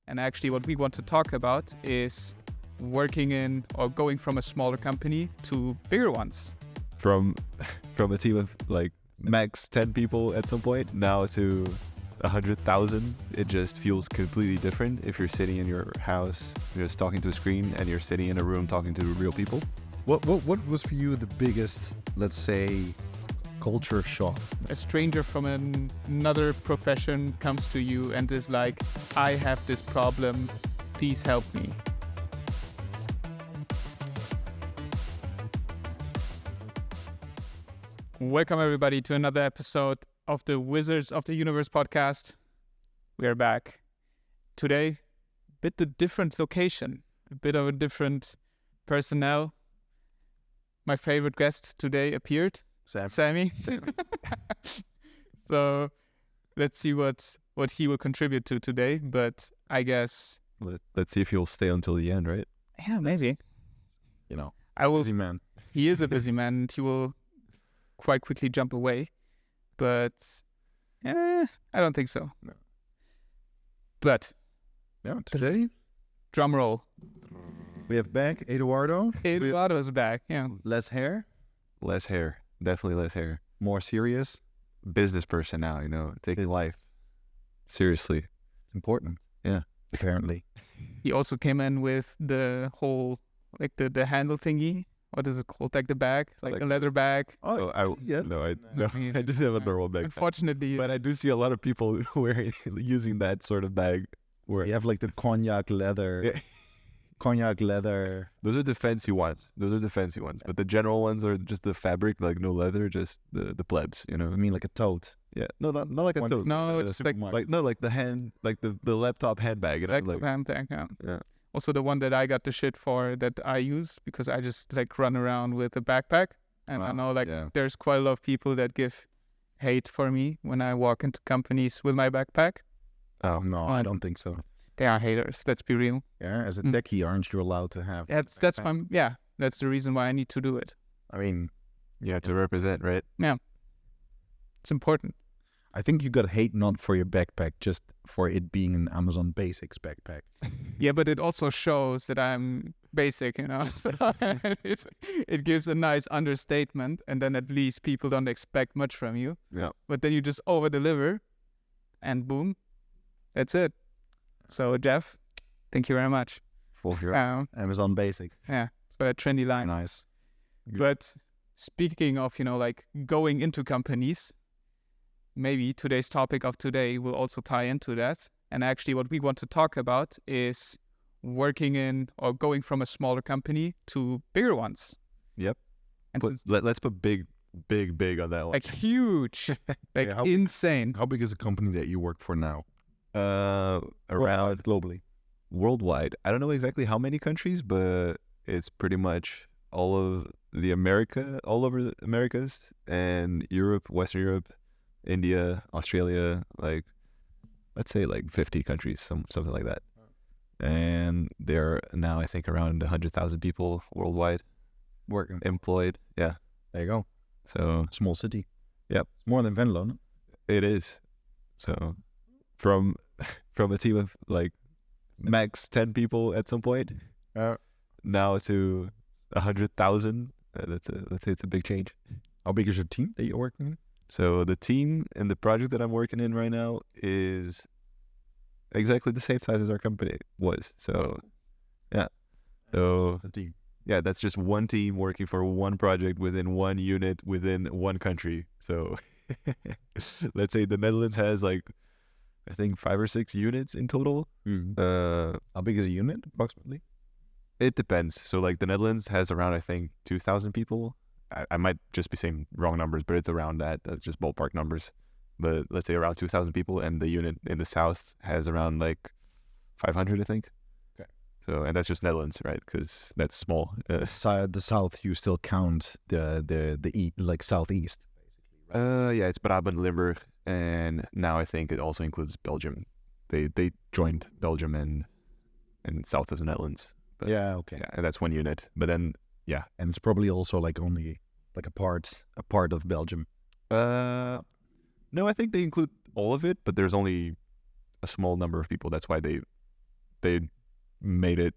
And actually what we want to talk about is working in or going from a smaller company to bigger ones. From a team of like max 10 people at some point now to 100,000, it just feels completely different if you're sitting in your house just talking to a screen and you're sitting in a room talking to real people. What was for you the biggest, let's say, culture shock? A stranger from another profession comes to you and is like, I have this problem, please help me. Welcome everybody to another episode of the Wizards of the Universe podcast. We are back. Today, a bit a different location, a bit of a different personnel. My favorite guest today appeared, Sammy. So let's see what he will contribute to today, but I guess... Let's see if he'll stay until the end, right? Yeah, maybe. You know, I will. busy man. He is a busy man and he will quite quickly jump away, but I don't think so. No. But Yeah, today drum roll. we have back Eduardo. Eduardo is back. Yeah. Less hair, Less hair. Definitely less hair. more serious. Business person now, taking life seriously. It's important. Yeah. Apparently. Mm-hmm. He also came in with the whole, like the handle thingy. What is it called? Like the bag, like a leather bag. Oh, yeah. I just have a normal bag. Unfortunately, But I do see a lot of people using that sort of bag. Where You have like the cognac leather. Yeah. Cognac leather. Those are the fancy ones. But the general ones are just the fabric, like no leather, just the plebs. I mean like a tote. Yeah. No, not like a One- tote. no, it's like like the hand, like the laptop handbag. like handbag. Yeah. Yeah. Also the one that I got the shit for that I use because I just like run around with a backpack, and I know yeah. there's quite a lot of people that give hate for me when I walk into companies with my backpack. Oh No, I don't think so. They are haters. Let's be real. Yeah, as a Mm. techie, aren't you allowed to have? That's that's the reason why I need to do it. I mean, yeah, to represent, right? It's important. I think you got hate not for your backpack, just for it being an Amazon Basics backpack. Yeah, but it also shows that I'm basic, So it gives a nice understatement, and then at least people don't expect much from you. Yeah. But then you just over deliver, and boom, that's it. So Jeff, thank you very much. Full hero. Amazon Basics. For that trendy line. Nice. But speaking of, like going into companies, maybe today's topic of today will also tie into that. And actually what we want to talk about is working in or going from a smaller company to bigger ones. Yep. And since, Let's put big on that one. like huge, like how- insane. How big is the company that you work for now? Around Globally. worldwide. I don't know exactly how many countries, but it's pretty much all over the Americas and Europe, Western Europe, India, Australia, like let's say like 50 countries, something like that. And there are now I think around 100,000 people worldwide Working. employed. Yeah. There you go. So Small city. Yep. It's more than Venlo, no? it is. So from a team of like max 10 people at some point now to 100,000. Let's say it's a big change. How big is your team that you're working in? So the team and the project that I'm working in right now is exactly the same size as our company was. So yeah. So The team. yeah, that's just one team working for one project within one unit within one country. So let's say the Netherlands has like I think 5 or 6 units in total. How big is a unit approximately? It depends. So like the Netherlands has around I think 2,000 people. I might just be saying wrong numbers, but it's around that. That's just ballpark numbers. But let's say around 2,000 people, and the unit in the south has around like 500, I think. Okay. So and that's just Netherlands, right? Because that's small. The south, you still count the like southeast. Yeah, it's Brabant, Limburg, and now I think it also includes Belgium. They joined Belgium and south of the Netherlands. But Yeah, okay. yeah, and that's one unit. But then yeah, And it's probably also like only like a part of Belgium. no, I think they include all of it, but there's only a small number of people. That's why they they made it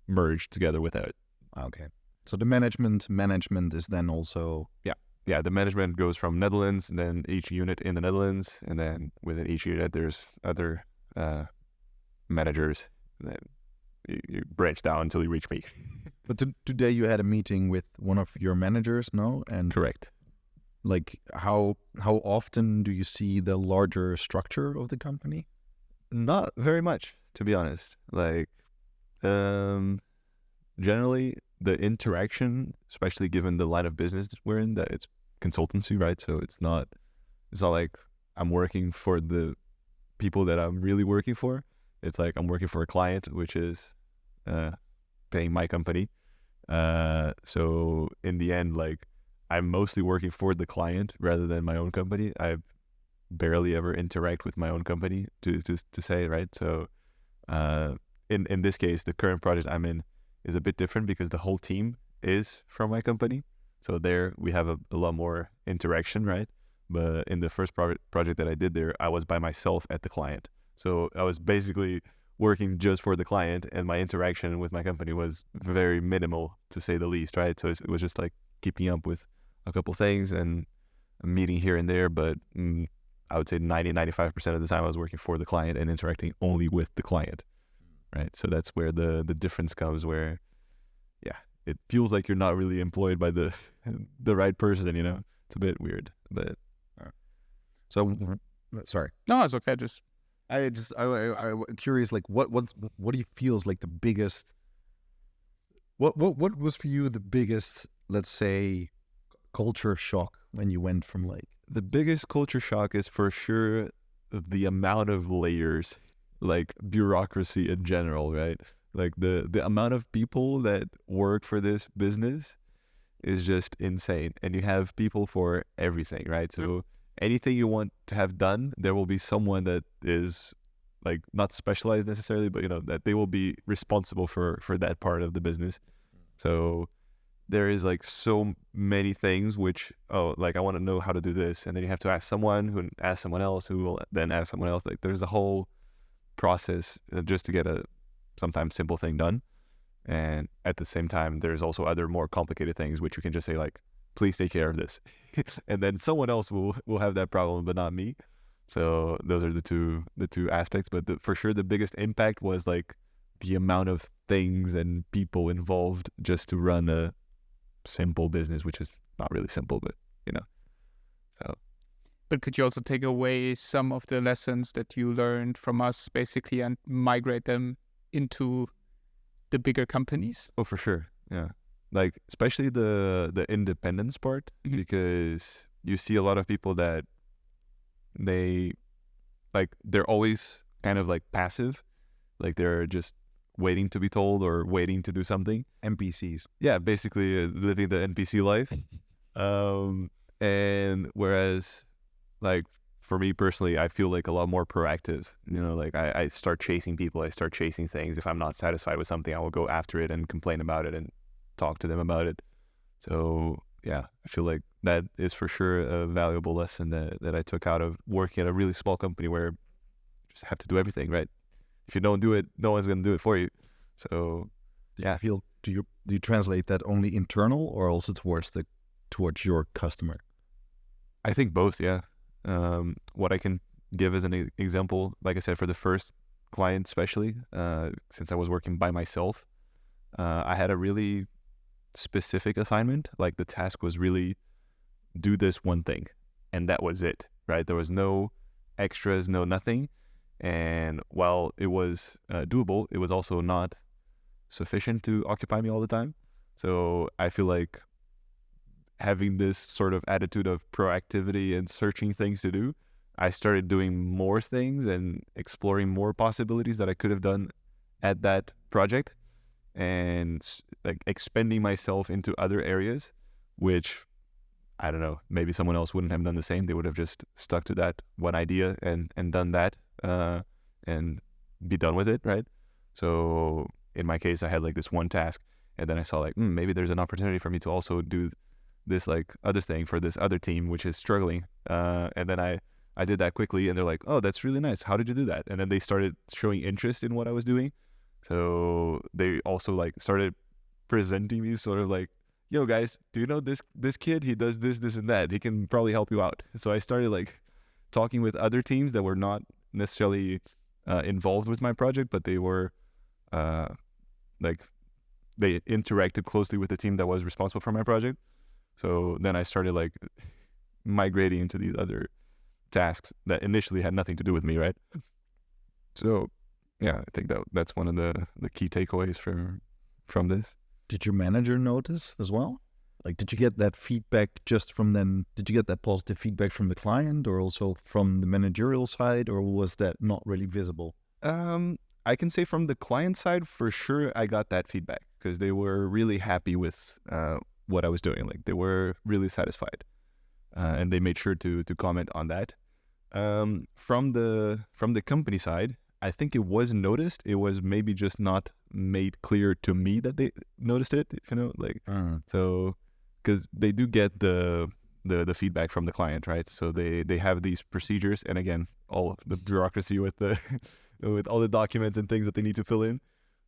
merge together with it. Okay. So the management is then also... Yeah, the management goes from Netherlands, and then each unit in the Netherlands, and then within each unit there's other managers. And then you branch down until you reach me. But today you had a meeting with one of your managers, no? And Correct. like how often do you see the larger structure of the company? Not very much, to be honest. Like, generally the interaction, especially given the line of business that we're in, that it's consultancy, right? So it's not like I'm working for the people that I'm really working for. It's like I'm working for a client, which is paying my company. So in the end, like I'm mostly working for the client rather than my own company. I barely ever interact with my own company to say, right? So in this case, the current project I'm in is a bit different because the whole team is from my company. So there we have a lot more interaction, right? But in the first project that I did there, I was by myself at the client. So I was basically working just for the client, and my interaction with my company was very minimal, to say the least, right? So it was just like keeping up with a couple things and a meeting here and there, but I would say 90-95% of the time I was working for the client and interacting only with the client, right? So that's where the difference comes, where, yeah, it feels like you're not really employed by the right person, you know? It's a bit weird, but... So, sorry. No, it's okay. Just I'm curious, like what do you feel is like the biggest, what was for you the biggest, let's say, culture shock when you went from like... The biggest culture shock is for sure the amount of layers, like bureaucracy in general, right? Like the amount of people that work for this business is just insane. And you have people for everything, right? So anything you want to have done, there will be someone that is like not specialized necessarily, but you know, that they will be responsible for that part of the business. So there is like so many things which, like I want to know how to do this, and then you have to ask someone who asks someone else who will then ask someone else. Like there's a whole process just to get a sometimes simple thing done. And at the same time, there's also other more complicated things which you can just say like, please take care of this. And then someone else will have that problem, but not me. So those are the two aspects. But for sure, the biggest impact was like the amount of things and people involved just to run a simple business, which is not really simple, but you know. So. But could you also take away some of the lessons that you learned from us basically and migrate them into the bigger companies? Oh, for sure. Yeah. Like, especially the independence part, because you see a lot of people that they're always kind of like passive, like they're just waiting to be told or waiting to do something. NPCs. Yeah, basically living the NPC life. And whereas, like, for me personally, I feel like a lot more proactive. You know, like I start chasing people, I start chasing things. If I'm not satisfied with something, I will go after it and complain about it and talk to them about it. So yeah, I feel like that is for sure a valuable lesson that I took out of working at a really small company where you just have to do everything, right? If you don't do it, no one's going to do it for you. So yeah. Do you translate that only internal or also towards your customer? I think both, yeah. What I can give as an example, like I said, for the first client especially, since I was working by myself, I had a really specific assignment. Like the task was really do this one thing, and that was it, right? There was no extras, no nothing. And while it was doable, it was also not sufficient to occupy me all the time. So I feel like having this sort of attitude of proactivity and searching things to do, I started doing more things and exploring more possibilities that I could have done at that project, and like expanding myself into other areas, which I don't know, maybe someone else wouldn't have done the same. They would have just stuck to that one idea and done that and be done with it, right? So in my case, I had like this one task, and then I saw like maybe there's an opportunity for me to also do this like other thing for this other team which is struggling, and then I did that quickly, and they're like, oh, that's really nice, how did you do that? And then they started showing interest in what I was doing. So they also like started presenting me sort of like, yo guys, do you know this kid? He does this and that. He can probably help you out. So I started like talking with other teams that were not necessarily involved with my project, but they were like they interacted closely with the team that was responsible for my project. So then I started like migrating into these other tasks that initially had nothing to do with me, right? So yeah, I think that's one of the key takeaways from this. Did your manager notice as well? Like, did you get that feedback just from them? Did you get that positive feedback from the client or also from the managerial side, or was that not really visible? I can say from the client side, for sure, I got that feedback because they were really happy with what I was doing. Like, they were really satisfied, and they made sure to comment on that. From the company side, I think it was noticed. It was maybe just not made clear to me that they noticed it. You know, like so, because they do get the feedback from the client, right? So they have these procedures, and again, all the bureaucracy with the with all the documents and things that they need to fill in.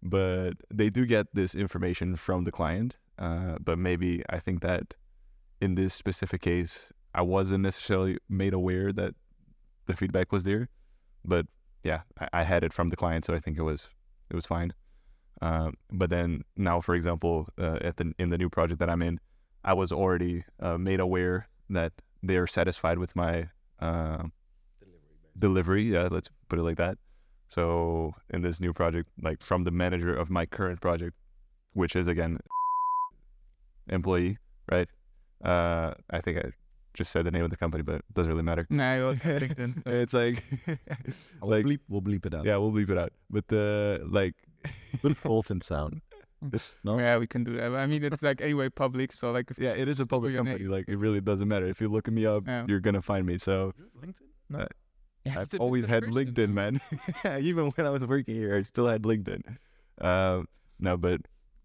But they do get this information from the client. But maybe I think that in this specific case, I wasn't necessarily made aware that the feedback was there. But yeah, I had it from the client, so I think it was fine. But then now, for example, in the new project that I'm in, I was already made aware that they're satisfied with my delivery. Yeah, let's put it like that. So in this new project, like from the manager of my current project, which is again employee, right? I think I just said the name of the company, but it doesn't really matter. Nah, it was LinkedIn. So. It's like, We'll bleep it out. Yeah, we'll bleep it out. But Good dolphin sound. No? Yeah, we can do that. I mean, it's like anyway public, so like if yeah, it is a public company. Like it really doesn't matter. If you're looking me up, you're gonna find me. So LinkedIn? No. yeah, I've always had LinkedIn, man. Even when I was working here, I still had LinkedIn. No, but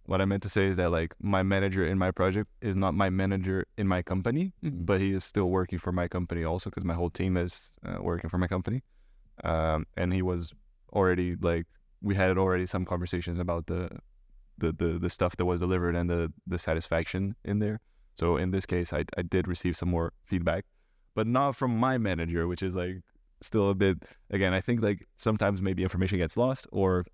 what I meant to say is that like my manager in my project is not my manager in my company, but he is still working for my company also because my whole team is working for my company. And he was already like, we had already some conversations about the stuff that was delivered and the satisfaction in there. So in this case, I did receive some more feedback, but not from my manager, which is like still a bit, again, I think like sometimes maybe information gets lost or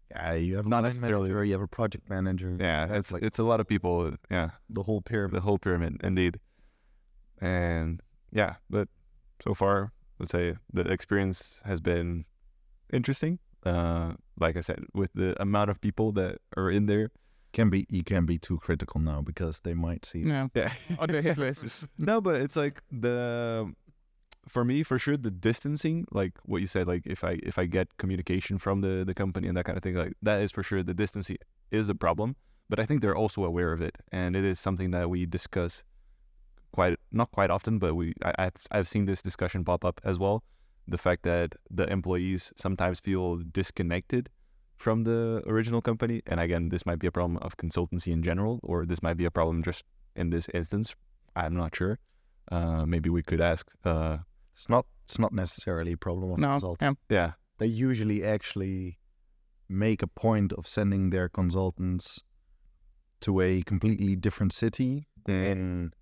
Yeah, you have not a necessarily. manager, you have a project manager. Yeah, That's like it's a lot of people. Yeah, the whole pyramid. the whole pyramid, indeed. And yeah, but so far, let's say the experience has been interesting. Like I said, with the amount of people that are in there, You can be too critical now because they might see. Yeah. yeah. On the hit list. No, but it's like for me, for sure, the distancing, like what you said, like if I get communication from the company and that kind of thing, like that is for sure the distancing is a problem. But I think they're also aware of it, and it is something that we discuss not quite often, but I've seen this discussion pop up as well. The fact that the employees sometimes feel disconnected from the original company, and again, this might be a problem of consultancy in general, or this might be a problem just in this instance. I'm not sure. Maybe we could ask. It's not necessarily a problem of No. consulting. Yeah. Yeah. They usually actually make a point of sending their consultants to a completely different city in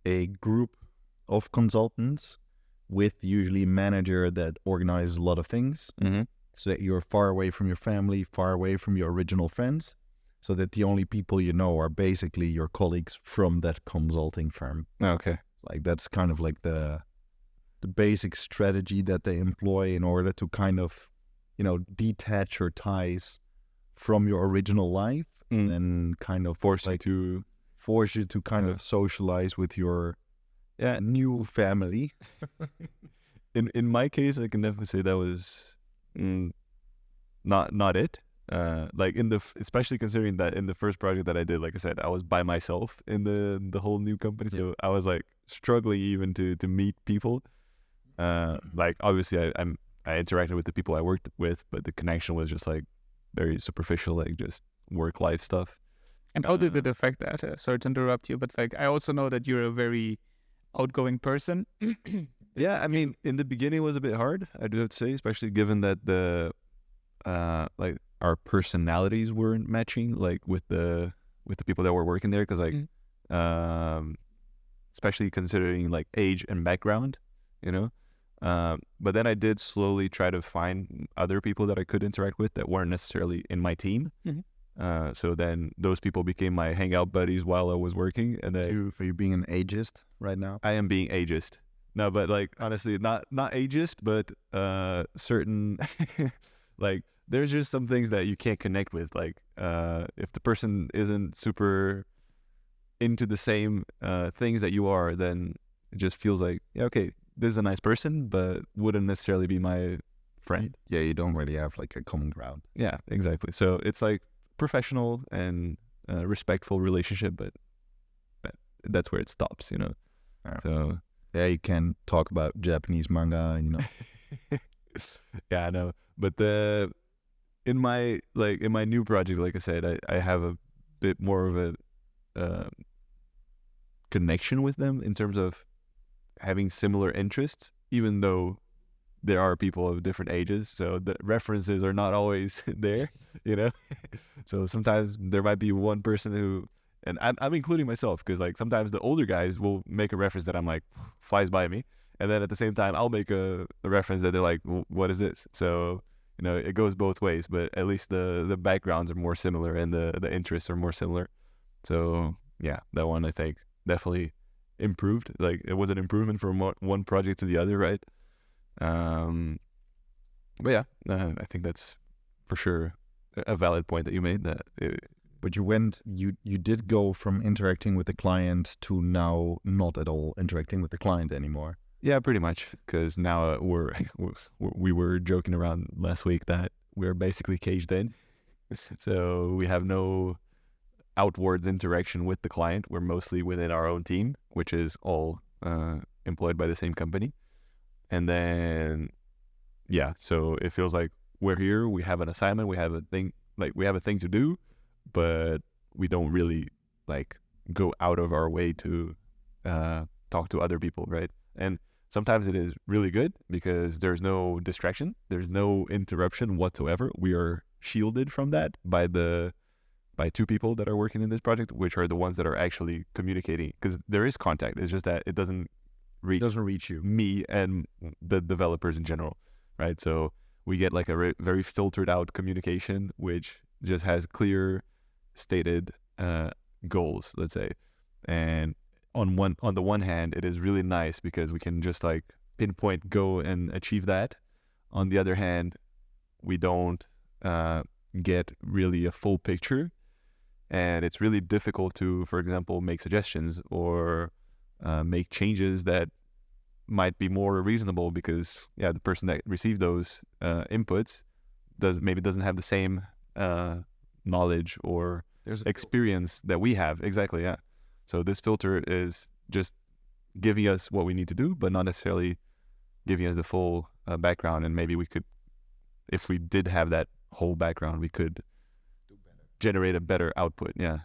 a group of consultants with usually a manager that organizes a lot of things, so that you're far away from your family, far away from your original friends, so that the only people you know are basically your colleagues from that consulting firm. Okay. Like that's kind of like the basic strategy that they employ in order to kind of, detach your ties from your original life and kind of Force you to kind of socialize with your new family. In my case, I can definitely say that was not it. Like especially considering that in the first project that I did, like I said, I was by myself in the whole new company, so I was like struggling even to meet people. Like obviously I interacted with the people I worked with, but the connection was just like very superficial, like just work life stuff. And how did it affect that? Sorry to interrupt you, but like I also know that you're a very outgoing person. Yeah, I mean, in the beginning it was a bit hard, I do have to say, especially given that our personalities weren't matching, like with the people that were working there, because like especially considering like age and background, you know. But then I did slowly try to find other people that I could interact with that weren't necessarily in my team. So then those people became my hangout buddies while I was working. And then Are you being an ageist right now? I am being ageist. No, but like honestly, not ageist, but certain like there's just some things that you can't connect with. Like if the person isn't super into the same things that you are, then it just feels like, yeah, okay, this is a nice person, but wouldn't necessarily be my friend. Yeah, you don't really have like a common ground. Yeah, exactly. So it's like professional and respectful relationship, but that's where it stops, you know. Yeah. So yeah, you can talk about Japanese manga, you know. Yeah, I know. But in my new project, like I said, I have a bit more of a connection with them in terms of having similar interests, even though there are people of different ages, so the references are not always there, you know. So sometimes there might be one person who, and I'm including myself, because like sometimes the older guys will make a reference that I'm like flies by me, and then at the same time I'll make a reference that they're like, what is this? So you know, it goes both ways, but at least the backgrounds are more similar and the interests are more similar. So yeah, that one I think definitely improved. Like it was an improvement from one project to the other, right? But yeah, I think that's for sure a valid point that you made. But you did go from interacting with the client to now not at all interacting with the client anymore. Yeah, pretty much, because now we were joking around last week that we're basically caged in. So we have no outwards interaction with the client. We're mostly within our own team, which is all employed by the same company. And then, yeah, so it feels like we're here, we have an assignment, we have a thing to do, but we don't really like go out of our way to talk to other people, right? And sometimes it is really good because there's no distraction, there's no interruption whatsoever. We are shielded from that by two people that are working in this project, which are the ones that are actually communicating, because there is contact. It's just that it doesn't reach you, me and the developers in general, right? So we get like a very filtered out communication, which just has clear stated goals, let's say. And on the one hand, it is really nice because we can just like pinpoint, go and achieve that. On the other hand, we don't get really a full picture, and it's really difficult to, for example, make suggestions or make changes that might be more reasonable, because the person that received those inputs doesn't have the same knowledge or experience that we have. Exactly, yeah. So this filter is just giving us what we need to do, but not necessarily giving us the full background. And maybe we could, if we did have that whole background, we could generate a better output. Yeah.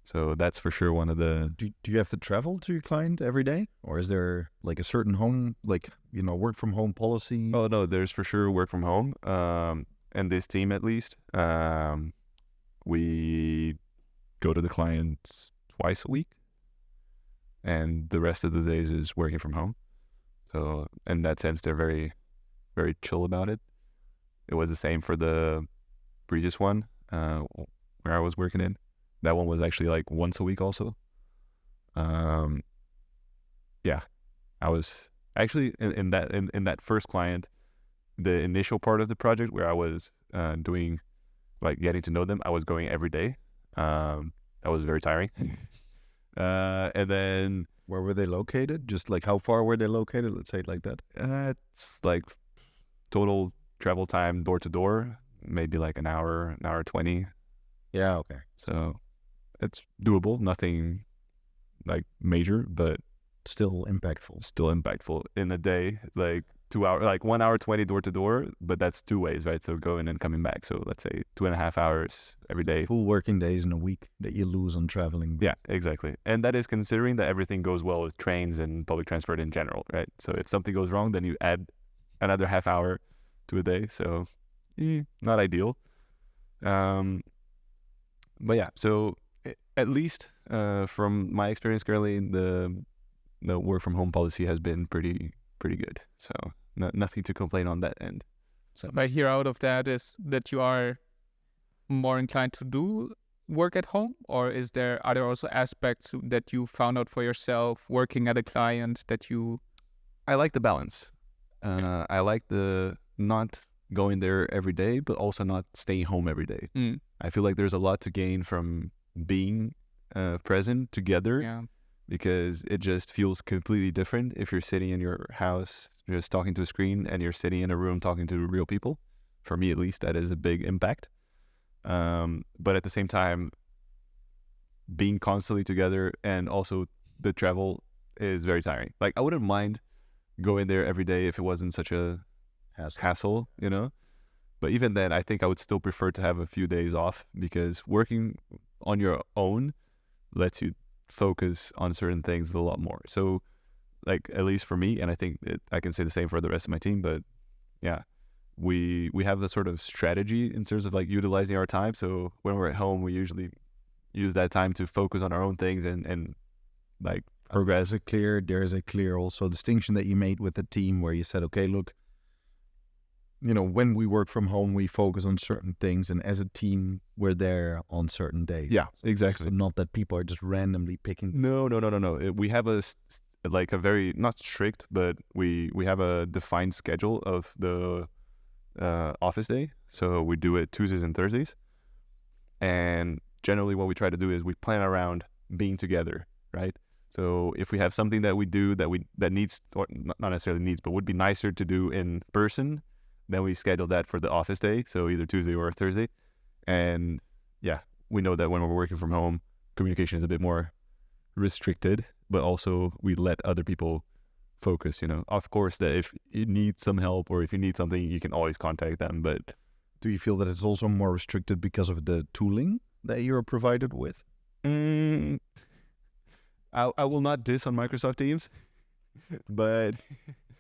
So that's for sure one of the... Do you have to travel to your client every day? Or is there like a certain home, like, you know, work from home policy? Oh, no, there's for sure work from home. And this team, at least, we go to the clients twice a week. And the rest of the days is working from home. So in that sense, they're very, very chill about it. It was the same for the previous one where I was working in. That one was actually like once a week also. Yeah, I was actually in that first client, the initial part of the project where I was doing like getting to know them, I was going every day. That was very tiring. And then where were they located? Just like how far were they located? Let's say it like that. It's like total travel time door to door, maybe like an hour 20. Yeah, okay. So it's doable, nothing like major, but still impactful in a day, like 2 hours, like 1 hour 20 door to door, but that's 2 ways, right? So going and coming back. So let's say 2.5 hours every day. Full working days in a week that you lose on traveling. Yeah, exactly. And that is considering that everything goes well with trains and public transport in general, right? So if something goes wrong, then you add another half hour to a day. So not ideal, But yeah, so at least from my experience currently, the work from home policy has been pretty good. So nothing to complain on that end. So if I hear out of that is that you are more inclined to do work at home, or are there also aspects that you found out for yourself working at a client that you... I like the balance. I like the not going there every day, but also not staying home every day. I feel like there's a lot to gain from being present together, because it just feels completely different if you're sitting in your house just talking to a screen and you're sitting in a room talking to real people. For me, at least, that is a big impact. But at the same time, being constantly together and also the travel is very tiring. Like, I wouldn't mind going there every day if it wasn't such a hassle, you know? But even then, I think I would still prefer to have a few days off, because working on your own lets you focus on certain things a lot more. So, like, at least for me, and I think I can say the same for the rest of my team, but yeah, we have a sort of strategy in terms of like utilizing our time. So when we're at home, we usually use that time to focus on our own things and like progress. There's a clear also distinction that you made with the team, where you said, okay, look, you know, when we work from home, we focus on certain things, and as a team, we're there on certain days. Yeah, exactly. So not that people are just randomly picking. No. We have a very, not strict, but we have a defined schedule of the office day. So we do it Tuesdays and Thursdays. And generally what we try to do is we plan around being together, right? So if we have something that we do that needs, or not necessarily needs, but would be nicer to do in person, then we schedule that for the office day. So either Tuesday or Thursday. And yeah, we know that when we're working from home, communication is a bit more restricted, but also we let other people focus, you know. Of course, that if you need some help or if you need something, you can always contact them. But do you feel that it's also more restricted because of the tooling that you're provided with? I will not diss on Microsoft Teams, but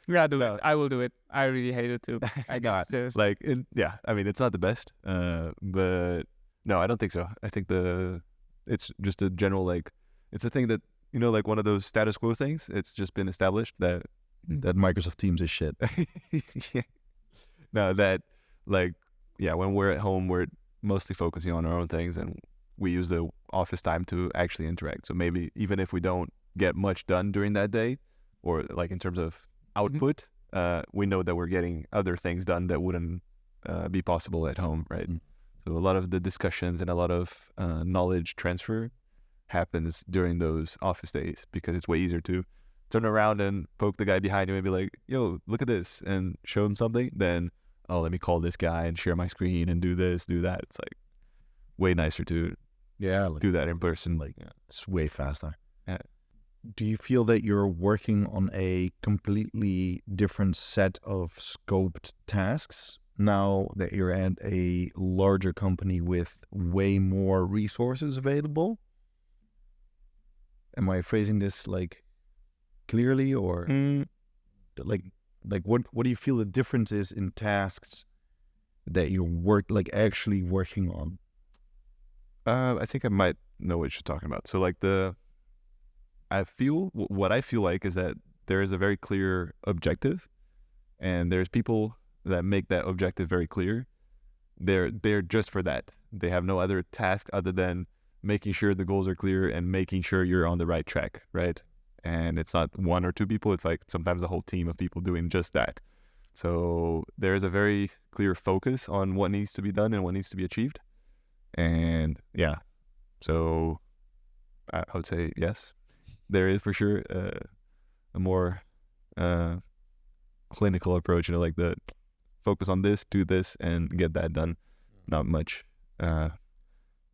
yeah, do it. I will do it. I really hate it too. I got this. Like, I mean, it's not the best, but no, I don't think so. I think it's just a general, like, it's a thing that, you know, like one of those status quo things. It's just been established that Microsoft Teams is shit. Yeah. No, that, like, yeah, when we're at home, we're mostly focusing on our own things, and we use the office time to actually interact. So maybe even if we don't get much done during that day, or like in terms of output, we know that we're getting other things done that wouldn't be possible at home, right? So a lot of the discussions and a lot of knowledge transfer happens during those office days, because it's way easier to turn around and poke the guy behind you and be like, yo, look at this, and show him something, than, oh, let me call this guy and share my screen and do this, do that. It's like way nicer to do that in person. Like, it's way faster. Yeah. Do you feel that you're working on a completely different set of scoped tasks now that you're at a larger company with way more resources available? Am I phrasing this like clearly, or like what do you feel the difference is in tasks that you're actually working on? I think I might know what you're talking about. So like what I feel like is that there is a very clear objective, and there's people that make that objective very clear. They're just for that. They have no other task other than making sure the goals are clear and making sure you're on the right track, right? And it's not one or two people, it's like sometimes a whole team of people doing just that. So there's a very clear focus on what needs to be done and what needs to be achieved. And yeah, so I would say yes, there is for sure a more clinical approach, you know, like the focus on this, do this, and get that done. Not much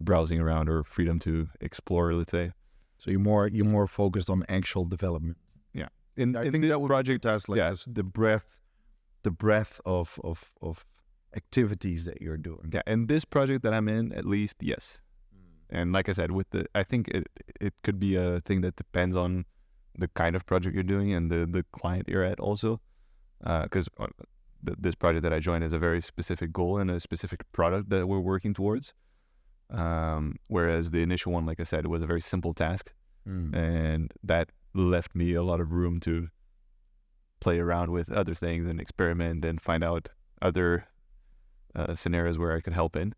browsing around or freedom to explore, let's say. So you're more focused on actual development. Yeah, I think that would project as like the breadth of activities that you're doing. Yeah, and this project that I'm in, at least, yes. And like I said, I think it could be a thing that depends on the kind of project you're doing and the client you're at also. Because this project that I joined has a very specific goal and a specific product that we're working towards. Whereas the initial one, like I said, was a very simple task, and that left me a lot of room to play around with other things and experiment and find out other scenarios where I could help in.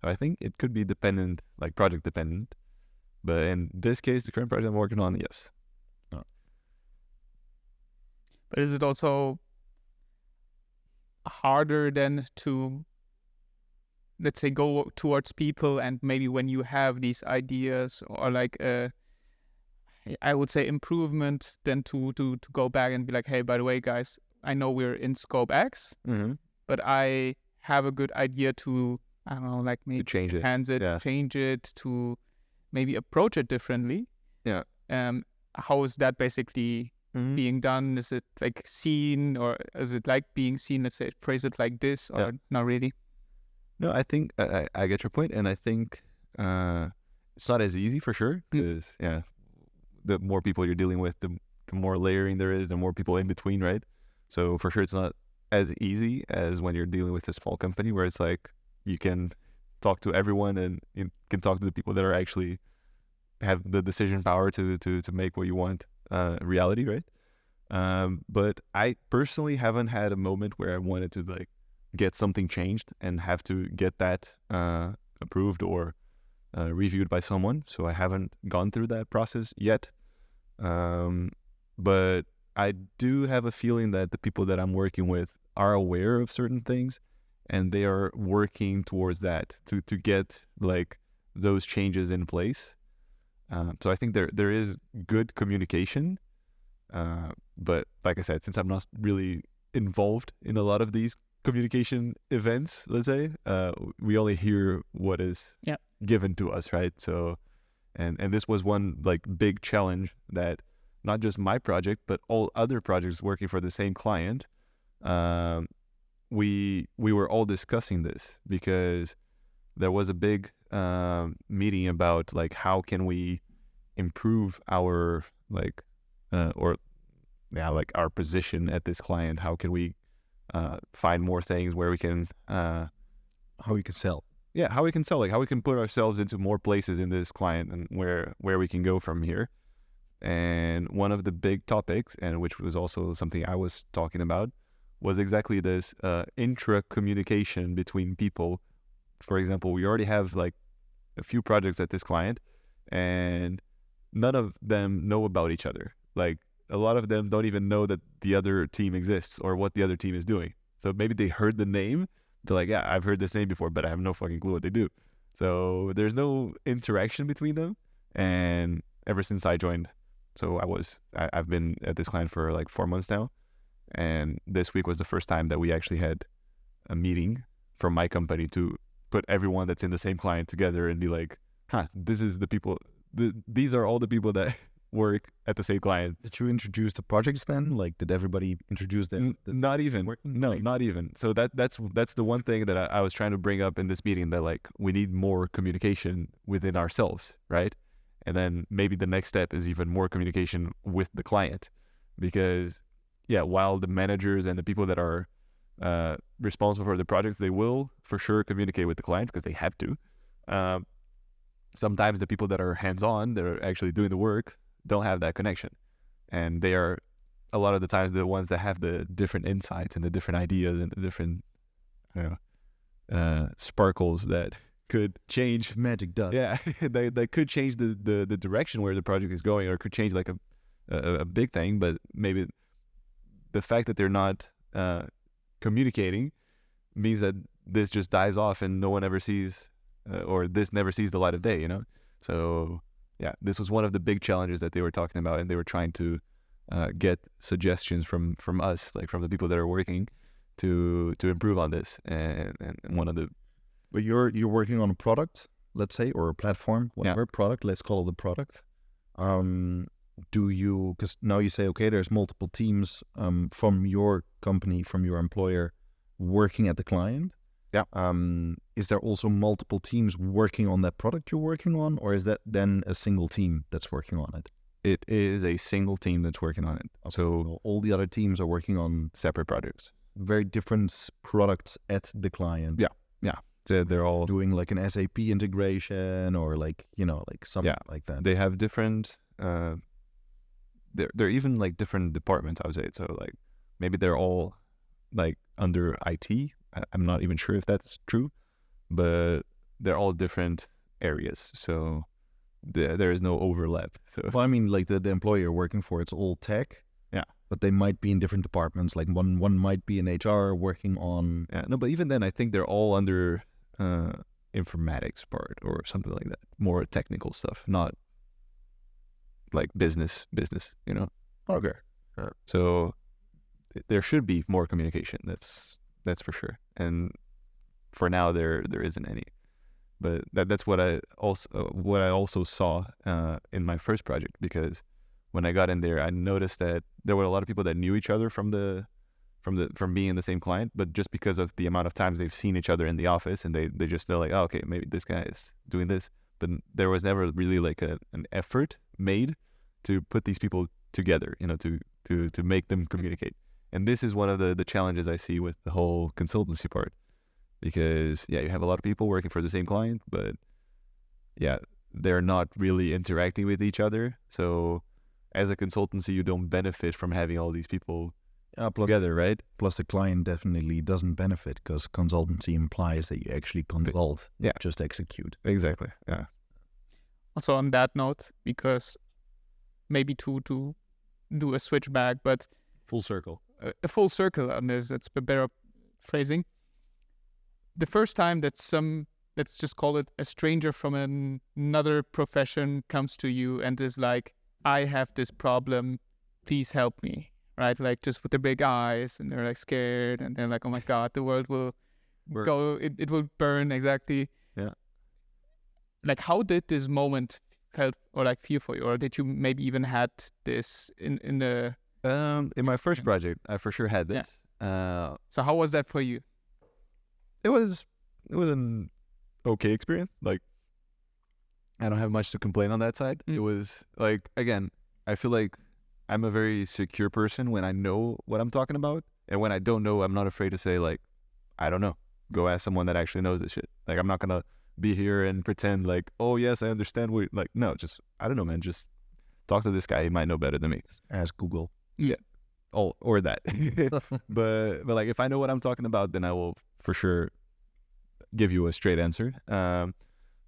So I think it could be dependent, like project dependent. But in this case, the current project I'm working on, yes. But is it also harder than to, let's say, go towards people, and maybe when you have these ideas or like I would say improvement, then to go back and be like, hey, by the way, guys, I know we're in scope X, but I have a good idea to, I don't know, like maybe change it, change it, to maybe approach it differently. Yeah. How is that basically being done? Is it like seen, or is it like being seen? Let's say, phrase it like this, or not really? No, I think I get your point, and I think it's not as easy for sure, because the more people you're dealing with, the more layering there is, the more people in between, right? So for sure, it's not as easy as when you're dealing with a small company where it's like you can talk to everyone and you can talk to the people that are actually have the decision power to make what you want reality, right? But I personally haven't had a moment where I wanted to like get something changed and have to get that approved or reviewed by someone. So I haven't gone through that process yet. But I do have a feeling that the people that I'm working with are aware of certain things, and they are working towards that to get like those changes in place. So I think there is good communication. But like I said, since I'm not really involved in a lot of these communication events, let's say, we only hear what is given to us, right? So, and this was one like big challenge that not just my project, but all other projects working for the same client, we were all discussing this, because there was a big meeting about like how can we improve our like our position at this client. How can we find more things where we can how we can sell. Yeah, how we can sell, like how we can put ourselves into more places in this client and where we can go from here. And one of the big topics, and which was also something I was talking about, was exactly this intra-communication between people. For example, we already have like a few projects at this client, and none of them know about each other. Like a lot of them don't even know that the other team exists or what the other team is doing. So maybe they heard the name. They're like, yeah, I've heard this name before, but I have no fucking clue what they do. So there's no interaction between them. And ever since I joined, so I've been at this client for like 4 months now. And this week was the first time that we actually had a meeting from my company to put everyone that's in the same client together and be like, this is the people, these are all the people that work at the same client. Did you introduce the projects then? Like, did everybody introduce them? Not even. No, not even. So that's the one thing that I was trying to bring up in this meeting, that like we need more communication within ourselves, right? And then maybe the next step is even more communication with the client, because while the managers and the people that are responsible for the projects, they will for sure communicate with the client because they have to. Sometimes the people that are hands-on, that are actually doing the work, don't have that connection. And they are a lot of the times the ones that have the different insights and the different ideas and the different sparkles that could change. Magic dust. Yeah, they could change the direction where the project is going, or could change like a big thing. But maybe the fact that they're not communicating means that this just dies off and no one ever sees, or this never sees the light of day, you know? So this was one of the big challenges that they were talking about, and they were trying to get suggestions from us, like from the people that are working, to improve on this. And one of the... But you're working on a product, let's say, or a platform, whatever product, let's call it a product. Do you, because now you say, okay, there's multiple teams from your company, from your employer, working at the client. Yeah. Is there also multiple teams working on that product you're working on, or is that then a single team that's working on it? It is a single team that's working on it. Okay. So all the other teams are working on separate projects. very different products at the client. Yeah. They're all Doing like an SAP integration or like, like something like that. They have different. They're even like different departments, I would say. So like maybe they're all like under IT. I'm not even sure if that's true, but they're all different areas. So there is no overlap. So Well, I mean, like the employer you're working for, it's all tech. Yeah. But they might be in different departments. Like one might be in HR working on. yeah, no, but even then, I think they're all under informatics part or something like that. More technical stuff, not like business. Okay. So there should be more communication. That's for sure. And for now, there isn't any. But that's what I also saw in my first project, because when I got in there, I noticed that there were a lot of people that knew each other from being in the same client, but just because of the amount of times they've seen each other in the office, and they just know like, oh, okay, maybe this guy is doing this, but there was never really like an effort made to put these people together, to make them communicate. And this is one of the challenges I see with the whole consultancy part, because you have a lot of people working for the same client, but they're not really interacting with each other. So as a consultancy, you don't benefit from having all these people together, right? Plus, the client definitely doesn't benefit because consultancy implies that you actually consult, not just execute. Exactly. Yeah. Also on that note, because maybe to do a switch back, but Full circle. a full circle on this, it's a better phrasing. The first time that let's just call it a stranger from another profession comes to you and is like, I have this problem, please help me, right? Like just with their big eyes, and they're like scared, and they're like, oh my God, the world will go, it will burn, exactly. Yeah. Like, how did this moment feel for you? Or did you maybe even had this in my first project, I for sure had this. So how was that for you? It was an okay experience. Like, I don't have much to complain on that side. It was like, again, I feel like I'm a very secure person when I know what I'm talking about, and when I don't know, I'm not afraid to say like, I don't know. Go ask someone that actually knows this shit. Like, I'm not gonna be here and pretend like, oh yes, I understand what. Like, no, just I don't know, man. Just talk to this guy. He might know better than me. Ask Google. Yeah. Oh, or that. but like, if I know what I'm talking about, then I will for sure give you a straight answer.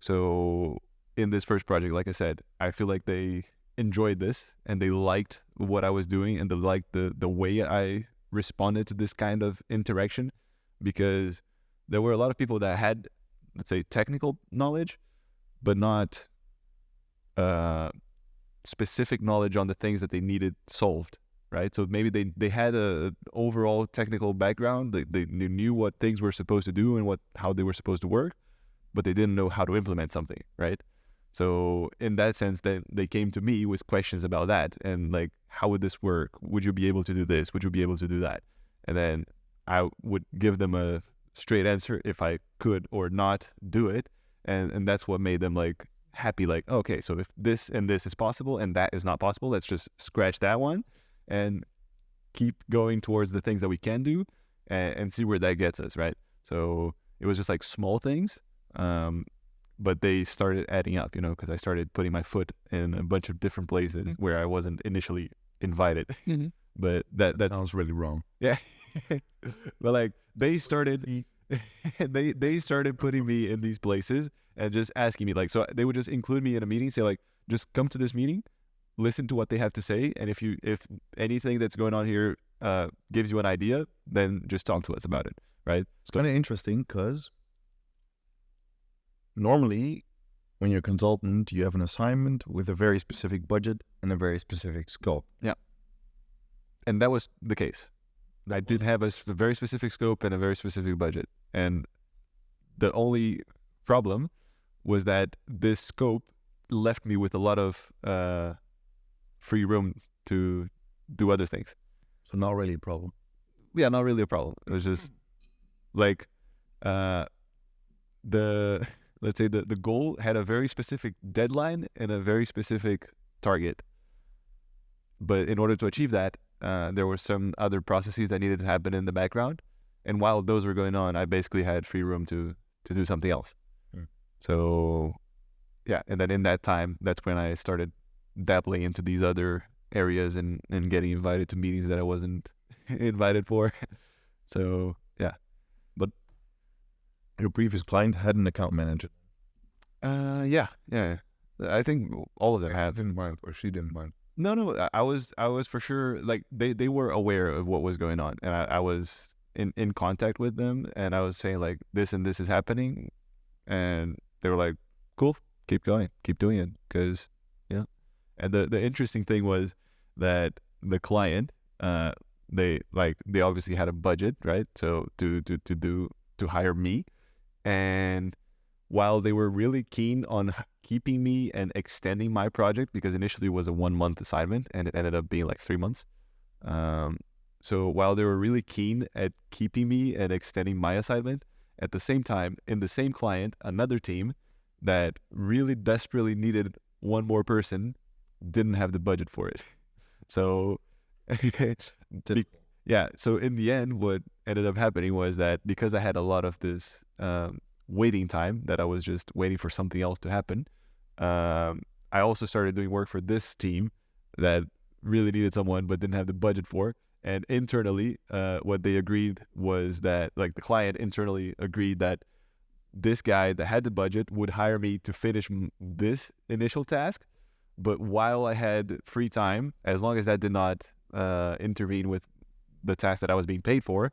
So in this first project, like I said, I feel like they enjoyed this and they liked what I was doing, and they liked the way I responded to this kind of interaction, because there were a lot of people that had, let's say, technical knowledge, but not specific knowledge on the things that they needed solved, right? So maybe they had a overall technical background, they knew what things were supposed to do and how they were supposed to work, but they didn't know how to implement something, right? So in that sense, they came to me with questions about that, and like, how would this work? Would you be able to do this? Would you be able to do that? And then I would give them a straight answer if I could or not do it, and that's what made them like happy. Like, okay, so if this and this is possible and that is not possible, let's just scratch that one and keep going towards the things that we can do, and see where that gets us, right? So it was just like small things, but they started adding up, because I started putting my foot in a bunch of different places where I wasn't initially invited. But that Sounds really wrong. Yeah. But like, they started they started putting me in these places and just asking me, like, so they would just include me in a meeting, say like, just come to this meeting, listen to what they have to say, and if anything that's going on here gives you an idea, then just talk to us about it, right? It's kind of interesting because normally when you're a consultant, you have an assignment with a very specific budget and a very specific scope. Yeah. And that was the case. I did have a very specific scope and a very specific budget. And the only problem was that this scope left me with a lot of free room to do other things. So not really a problem. Yeah, not really a problem. It was just like let's say the goal had a very specific deadline and a very specific target. But in order to achieve that, there were some other processes that needed to happen in the background. And while those were going on, I basically had free room to do something else. So, yeah. And then in that time, that's when I started dabbling into these other areas and getting invited to meetings that I wasn't invited for. So, yeah. But your previous client had an account manager. Yeah. I think all of them had. Didn't mind, or she didn't mind. No. I was for sure, like, they were aware of what was going on, and I was in contact with them, and I was saying, like, this and this is happening, and they were like, cool, keep going, keep doing it, because, yeah. And the interesting thing was that the client, they obviously had a budget, right? So to hire me, and while they were really keen on keeping me and extending my project, because initially it was a 1 month assignment and it ended up being like 3 months. So while they were really keen at keeping me and extending my assignment, at the same time, in the same client, another team that really desperately needed one more person didn't have the budget for it. So, yeah. So in the end, what ended up happening was that because I had a lot of this waiting time, that I was just waiting for something else to happen, I also started doing work for this team that really needed someone but didn't have the budget for. And internally, what they agreed was that, like, the client internally agreed that this guy that had the budget would hire me to finish this initial task. But while I had free time, as long as that did not intervene with the task that I was being paid for,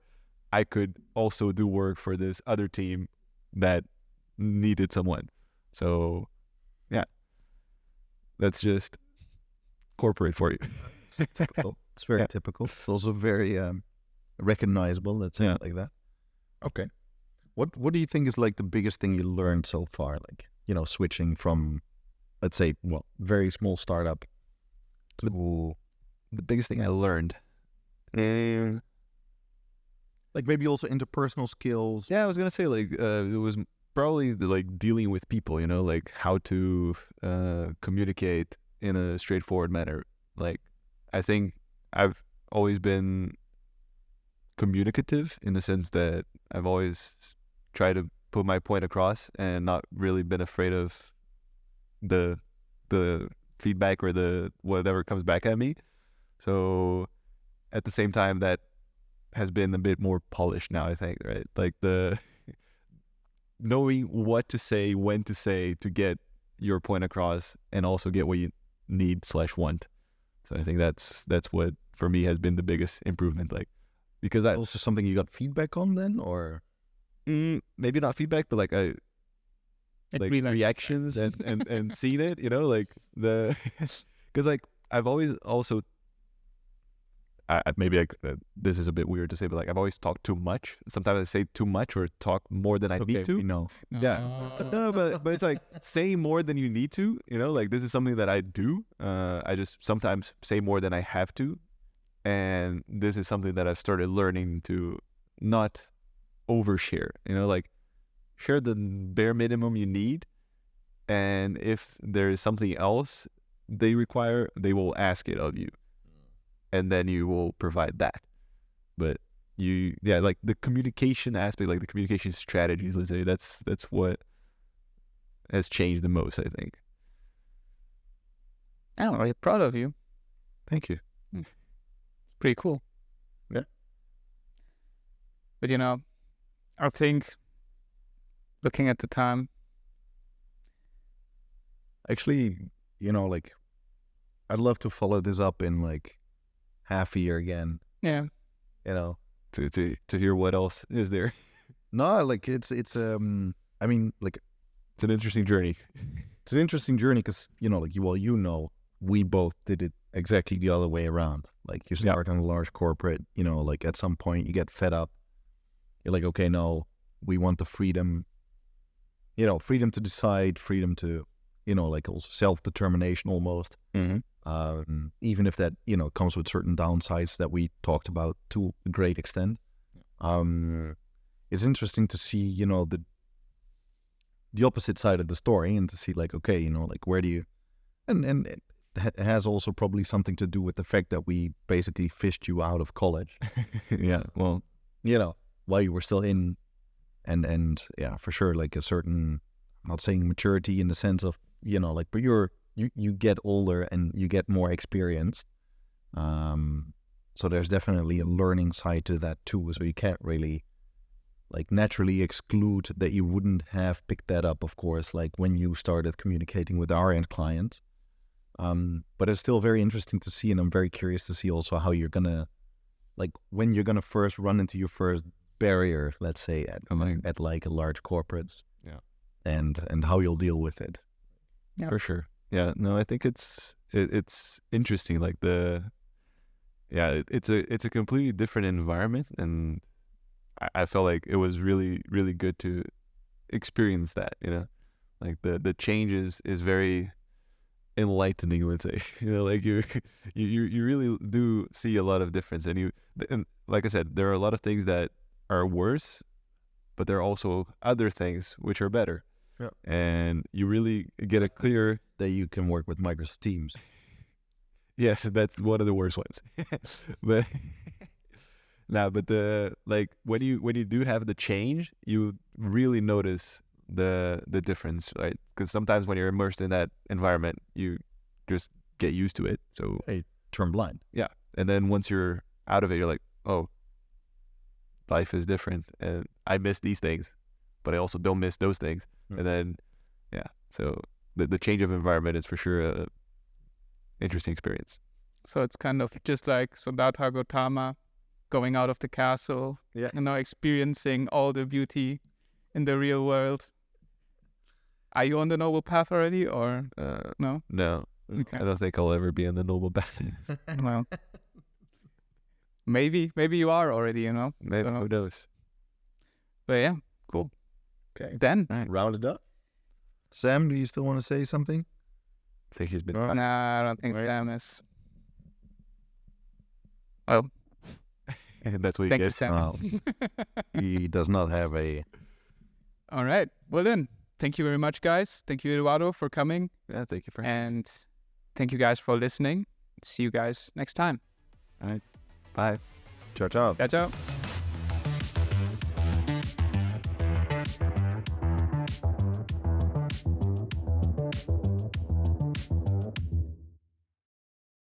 I could also do work for this other team that needed someone. So, yeah, that's just corporate for you. It's typical. It's very typical. It's also very recognizable. Let's say it like that. Okay. What do you think is like the biggest thing you learned so far? Like, switching from, let's say, very small startup to the biggest thing I learned, like maybe also interpersonal skills. Yeah, I was gonna say, like, it was probably like dealing with people. Like how to communicate in a straightforward manner. Like, I think I've always been communicative in the sense that I've always tried to put my point across and not really been afraid of the feedback or the whatever comes back at me. So at the same time, that has been a bit more polished now, I think, right? Like the knowing what to say, when to say, to get your point across and also get what you need/want. So I think that's what for me has been the biggest improvement. Like, because I also something you got feedback on then, or maybe not feedback, but like reactions and seeing it, like because like I've always also this is a bit weird to say, but like I've always talked too much. Sometimes I say too much or talk more than I need to. No. Yeah. No, but it's like saying more than you need to, like this is something that I do. I just sometimes say more than I have to. And this is something that I've started learning to not overshare, like share the bare minimum you need. And if there is something else they require, they will ask it of you. And then you will provide that. But like the communication aspect, like the communication strategies, let's say, that's what has changed the most, I think. I'm really proud of you. Thank you. Pretty cool. Yeah. But I think looking at the time, actually, like I'd love to follow this up in like half a year again. Yeah. To hear what else is there. No, like it's I mean, like it's an interesting journey. It's an interesting journey because we both did it exactly the other way around. Like you start on a large corporate, like at some point you get fed up. You're like, okay, no, we want the freedom. Freedom to decide, freedom to, like also self-determination almost. Mm-hmm. Even if that, comes with certain downsides that we talked about to a great extent. It's interesting to see, the opposite side of the story and to see like, okay, like where do you, and has also probably something to do with the fact that we basically fished you out of college. Yeah, well, While you were still in, and yeah, for sure, like a certain, I'm not saying maturity in the sense of, but you get older and you get more experienced. So there's definitely a learning side to that too. So you can't really like naturally exclude that you wouldn't have picked that up, of course, like when you started communicating with our end clients. But it's still very interesting to see, and I'm very curious to see also how you're gonna, like when you're gonna first run into your first barrier, let's say at like a large corporate, and how you'll deal with it. Yeah. For sure. Yeah, no, I think it's interesting. Like it's a completely different environment, and I felt like it was really, really good to experience that. Like the changes is very enlightening, let's say. Like you really do see a lot of difference, and like I said, there are a lot of things that are worse, but there are also other things which are better. Yeah. And you really get a clear that you can work with Microsoft Teams. Yes, that's one of the worst ones. But but when you do have the change, you really notice the difference, right? Because sometimes when you're immersed in that environment, you just get used to it. So Turn blind. Yeah, and then once you're out of it, you're like, oh, life is different, and I miss these things, but I also don't miss those things. And then, so the change of environment is for sure a interesting experience. So it's kind of just like Siddhartha Gautama going out of the castle, experiencing all the beauty in the real world. Are you on the noble path already, or no? No, okay. I don't think I'll ever be on the noble path. Well, maybe you are already, Maybe, who knows? But yeah, cool. Okay. Then round it up. Sam, do you still want to say something? I think he's been. Nah, I don't think Sam is. Well, that's what you thank get. you, Sam. He does not have a. All right. Well then, thank you very much, guys. Thank you, Eduardo, for coming. Yeah, thank you for. And thank you guys for listening. See you guys next time. All right. Bye. Ciao, ciao. Ciao, ciao.